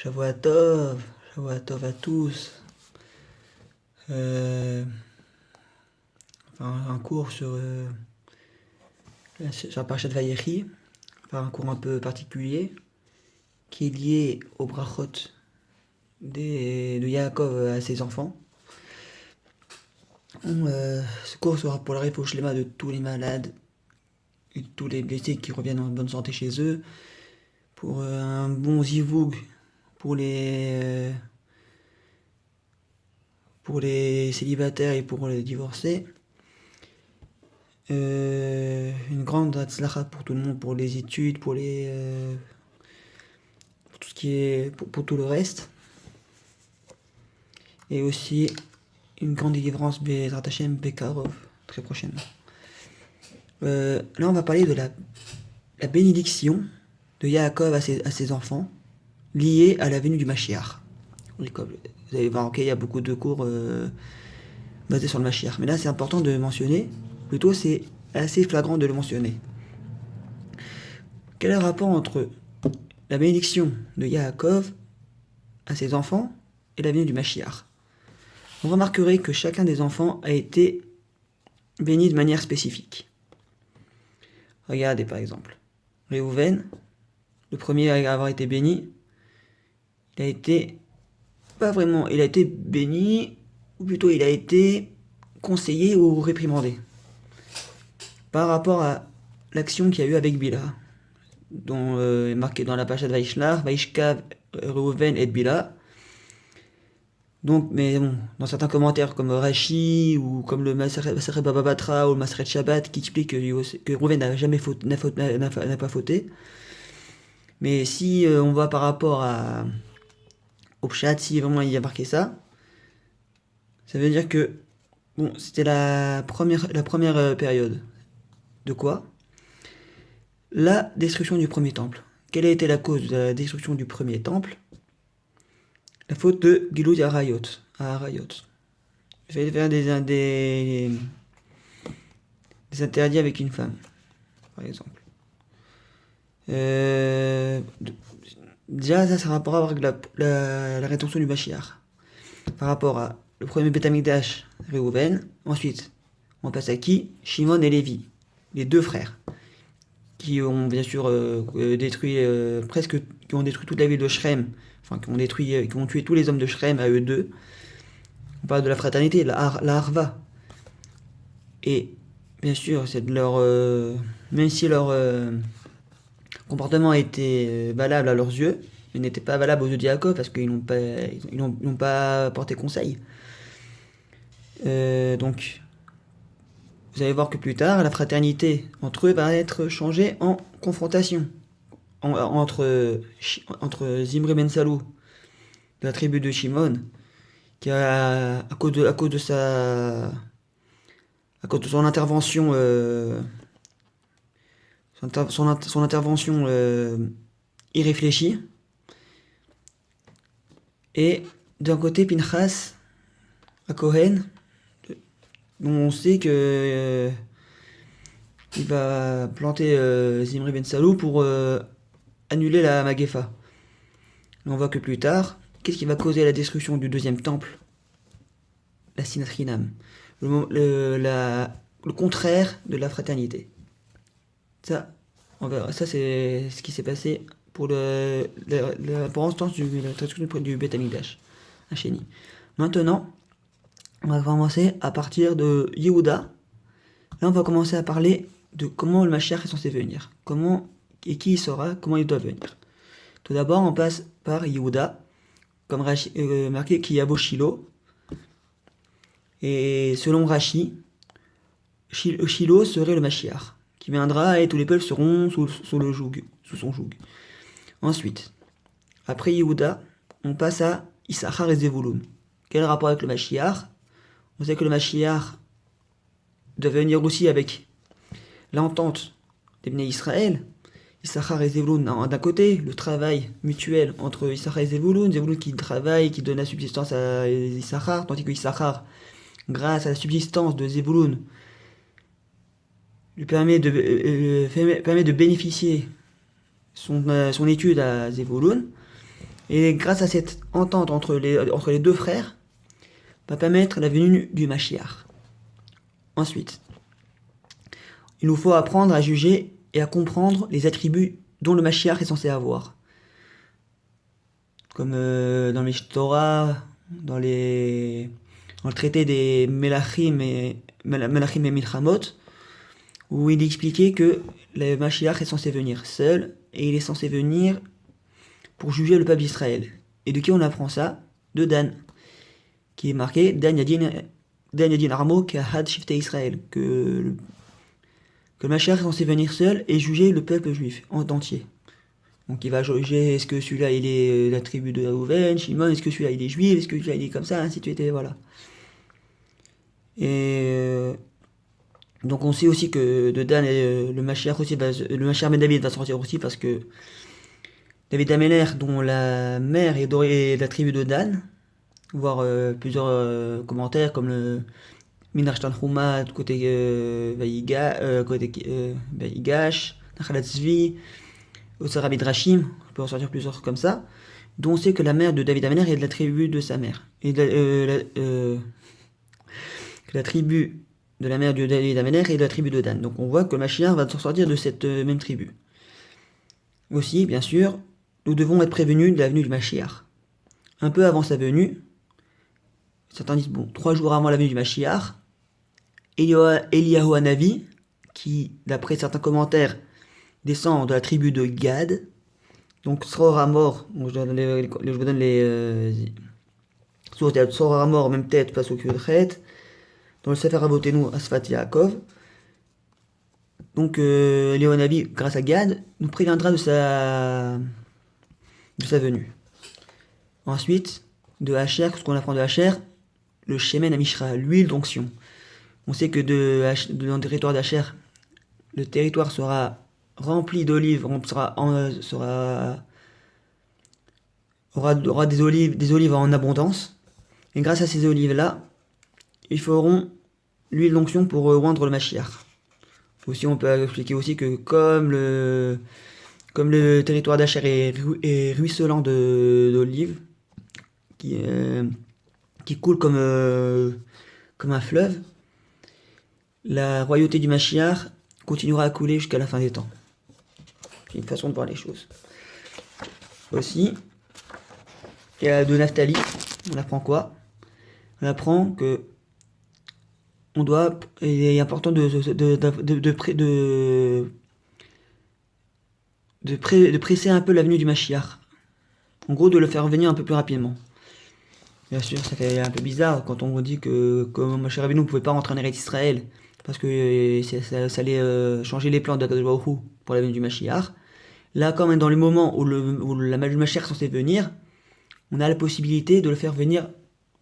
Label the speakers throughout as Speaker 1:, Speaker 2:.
Speaker 1: Shavua Tov, Shavua Tov à tous. Euh, un cours sur la parashat Vayechi, un cours un peu particulier, qui est lié au brachot de Yaakov à ses enfants. Ce cours sera pour la réfouche lema de tous les malades et de tous les blessés qui reviennent en bonne santé chez eux, pour un bon zivoug pour les célibataires et pour les divorcés. Une grande hatzlacha pour tout le monde, pour les études, pour tout ce qui est, pour tout le reste. Et aussi une grande délivrance Bezrat Hashem Bekarov, très prochainement. Là, on va parler de la bénédiction de Yaakov à ses enfants, liée à la venue du Mashiach. Vous allez voir, il y a beaucoup de cours basés sur le Mashiach. Mais là, c'est important de mentionner, plutôt c'est assez flagrant de le mentionner. Quel est le rapport entre la bénédiction de Yaakov à ses enfants et la venue du Mashiach? Vous remarquerez que chacun des enfants a été béni de manière spécifique. Regardez par exemple, Réhouven, le premier à avoir été béni, il a été béni, ou plutôt il a été conseillé ou réprimandé par rapport à l'action qu'il y a eu avec Bila, dont est marqué dans la Parashat Vaishlach, Vaishkav Réhouven et Bila. Donc, mais bon, dans certains commentaires comme Rashi ou comme le Maseret Baba Batra ou le Maseret Shabbat qui explique que Réhouven n'a pas fauté. Mais si on va par rapport au Pshat, si vraiment il y a marqué ça, ça veut dire que bon, c'était la première période. De quoi? La destruction du premier temple. Quelle a été la cause de la destruction du premier temple? La faute de Gilui Arayot. Il fallait faire des interdits avec une femme, par exemple. Déjà, ça a rapport avec la rétention du Mashiach. Par rapport à le premier Beth Amikdash, Réhouven. Ensuite, on passe à qui? Shimon et Lévi, les deux frères, qui ont bien sûr détruit qui ont détruit toute la ville de Shrem, enfin qui ont tué tous les hommes de Shrem à eux deux. On parle de la fraternité, la Harva. Et bien sûr, c'est de leur même si leur comportement était valable à leurs yeux, il n'était pas valable aux yeux de Yaakov parce qu'ils n'ont pas porté conseil. Donc, vous allez voir que plus tard, la fraternité entre eux va être changée en confrontation entre Zimri Ben Salou, de la tribu de Shimon, qui a, à cause de son intervention, son intervention irréfléchie, et d'un côté Pinchas, à Kohen, dont on sait que il va planter Zimri Ben Salou pour annuler la Magefa. Mais on voit que plus tard, qu'est-ce qui va causer la destruction du deuxième temple? La Sinat Chinam. Le contraire de la fraternité. Ça, on verra. Ça, c'est ce qui s'est passé pour l'instance de la traduction du Beth Amikdash, à Chéni. Maintenant, on va commencer à partir de Yehuda. Là, on va commencer à parler de comment le Mashiach est censé venir. Comment et qui il sera, comment il doit venir. Tout d'abord, on passe par Yehuda, comme marqué Kiyabo Shilo. Et selon Rashi, Shilo serait le Mashiach, qui viendra et tous les peuples seront sous son joug. Ensuite, après Yehuda, on passe à Issachar et Zevulun. Quel rapport avec le Mashiach? On sait que le Mashiach doit venir aussi avec l'entente des Bnei Israël. Issachar et Zevulun d'un côté, le travail mutuel entre Issachar et Zevulun qui travaille, qui donne la subsistance à Issachar, tandis que Issachar, grâce à la subsistance de Zevulun, lui permet de bénéficier son étude à Zevulun. Et grâce à cette entente entre les deux frères, va permettre la venue du Mashiach. Ensuite, il nous faut apprendre à juger et à comprendre les attributs dont le Mashiach est censé avoir. Comme dans les Torah, dans le traité des Melachim et Milchamot, où il expliquait que le Mashiach est censé venir seul, et il est censé venir pour juger le peuple d'Israël. Et de qui on apprend ça? De Dan, qui est marqué Dan Yadin Armo Kahad Shiftei Israël, que le Mashiach est censé venir seul et juger le peuple juif en entier. Donc il va juger, est-ce que celui-là il est la tribu de Reuven, Shimon, est-ce que celui-là il est juif, est-ce que celui-là il est comme ça, ainsi de suite, et voilà. Et donc on sait aussi que de Dan, le Mashiach Ben David va sortir aussi, parce que David Améler, dont la mère est de la tribu de Dan, voire plusieurs commentaires comme le Minar Tanhuma côté Vaïgash, Nachalat Zvi, Osara Midrashim, on peut en sortir plusieurs comme ça, dont on sait que la mère de David Améler est de la tribu de sa mère. Et que la tribu de la mère de David Améler est de la tribu de Dan. Donc on voit que le Mashiach va s'en sortir de cette même tribu. Aussi, bien sûr, nous devons être prévenus de la venue du Mashiach. Un peu avant sa venue, certains disent, 3 jours avant la venue du Mashiach, Eliyahu Hanavi, qui, d'après certains commentaires, descend de la tribu de Gad, donc Sror Hamor, je vous donne les sources, Sror Hamor, même tête, passe au Kudchet, dans le Sefer Avotenu, Asfat Yaakov. Donc Eliyahu Hanavi, grâce à Gad, nous préviendra de sa venue. Ensuite, de Hacher, ce qu'on apprend de Hacher, le Shemen Amishra, l'huile d'onction. On sait que dans le territoire d'Hacher, le territoire sera rempli d'olives, aura des olives en abondance. Et grâce à ces olives-là, ils feront l'huile d'onction pour oindre le Mashiach. Aussi, on peut expliquer aussi que comme le territoire d'Hacher est ruisselant d'olives, qui coule comme un fleuve, la royauté du Mashiach continuera à couler jusqu'à la fin des temps. C'est une façon de voir les choses. Aussi, il y a de Naphtali, on apprend quoi? On apprend que il est important de presser un peu la venue du Mashiach. En gros, de le faire venir un peu plus rapidement. Bien sûr, ça fait un peu bizarre quand on dit que comme Moshe Rabbeinu ne pouvait pas rentrer en Eretz Israël parce que ça allait changer les plans d'Akadosh Baruch Hu pour la venue du Mashiach. Là, quand même, dans le moment où la Mashiach est censée venir, on a la possibilité de le faire venir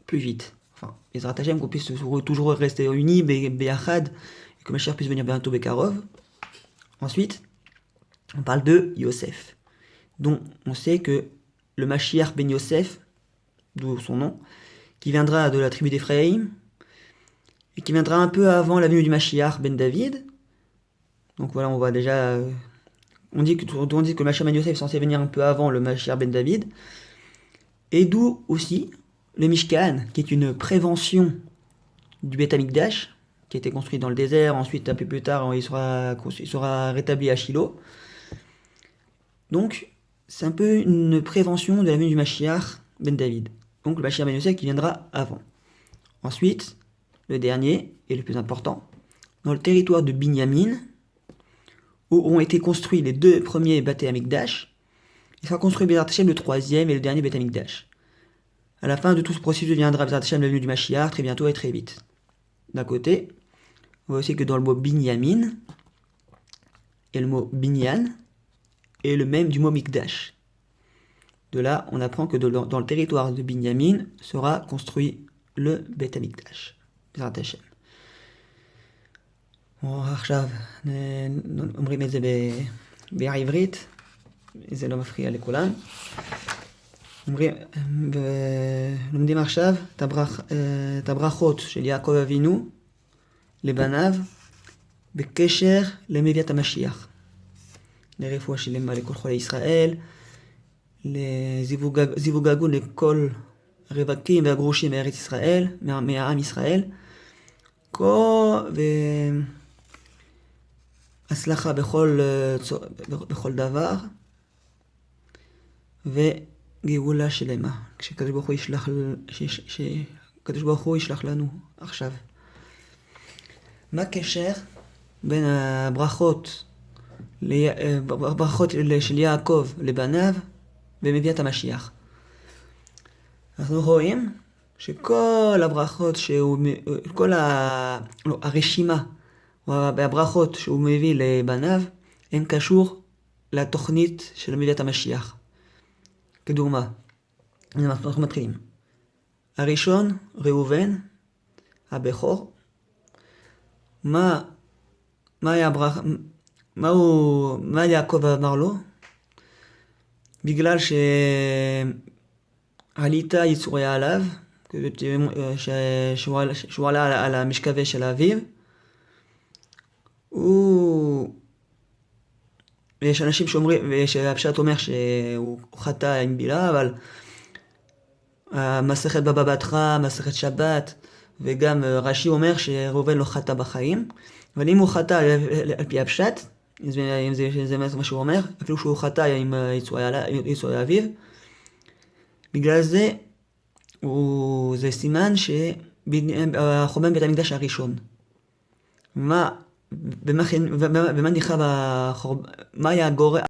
Speaker 1: plus vite. Enfin, les Hashem, qu'on puisse toujours rester unis, Be'achad, et que Mashiach puisse venir bientôt Bekarov. Ensuite, on parle de Yosef, dont on sait que le Mashiach ben Yosef, d'où son nom, qui viendra de la tribu d'Éphraïm, et qui viendra un peu avant la venue du Mashiach ben David. Donc voilà, on voit déjà... on dit que le Mashiach ben Yosef est censé venir un peu avant le Mashiach ben David. Et d'où aussi le Mishkan, qui est une prévention du Beth Amikdash, qui a été construit dans le désert. Ensuite, un peu plus tard, il sera rétabli à Shiloh. Donc, c'est un peu une prévention de la venue du Mashiach ben David. Donc le Mashiach ben Yosef qui viendra avant. Ensuite, le dernier et le plus important, dans le territoire de Binyamin, où ont été construits les 2 premiers Beth Amikdash, il sera construit Bezrat Hashem le 3e et le dernier Beth Amikdash. À la fin de tout ce processus viendra Bezrat Hashem la venue du Mashiach très bientôt et très vite. D'un côté, on voit aussi que dans le mot Binyamin, et le mot Binyan est le même du mot Mikdash. De là, on apprend que dans le territoire de Binyamin sera construit le Beth Amikdash. Bezrat Hashem. עכשיו אומרים את זה בעברית, זה לא מפריע לכולם. לומדים עכשיו את הברכות של יעקב אבינו לבניו בקשר למביאת המשיח. לרפואה שלמה לכל חולי ישראל, לזיווג הגון לכל הרווקים והגרושים מארץ ישראל, מהעם ישראל, והצלחה בכל דבר, וגאולה שלמה, כשקדוש ברוך הוא ישלח לנו עכשיו. מה הקשר בין הברכות של יעקב לבניו ומביאת המשיח? אנחנו רואים שכל הברכות הרשימה והברכות שהוא מביא לבניו הם קשור לתוכנית של מביאת המשיח. כדוגמה, אנחנו מתחילים. הראשון, ראובן, הבכור. מה יעקב אמר לו? בגלל שעליתה יצוריה עליו, שהוא עלה על המשכבה של אביו, ויש אנשים שאומרים, והפשט אומר שהוא חטא עם בילה, אבל המסכת בבא בתרא, מסכת שבת, וגם רש"י אומר שראובן לא חטא בחיים, אבל אם הוא חטא על פי הפשט, אם זה מה שהוא אומר, אפילו שהוא חטא עם יצוריה אביו, בגלל זה זה סימן שחורבן בית המקדש הראשון. מה היה הגורם?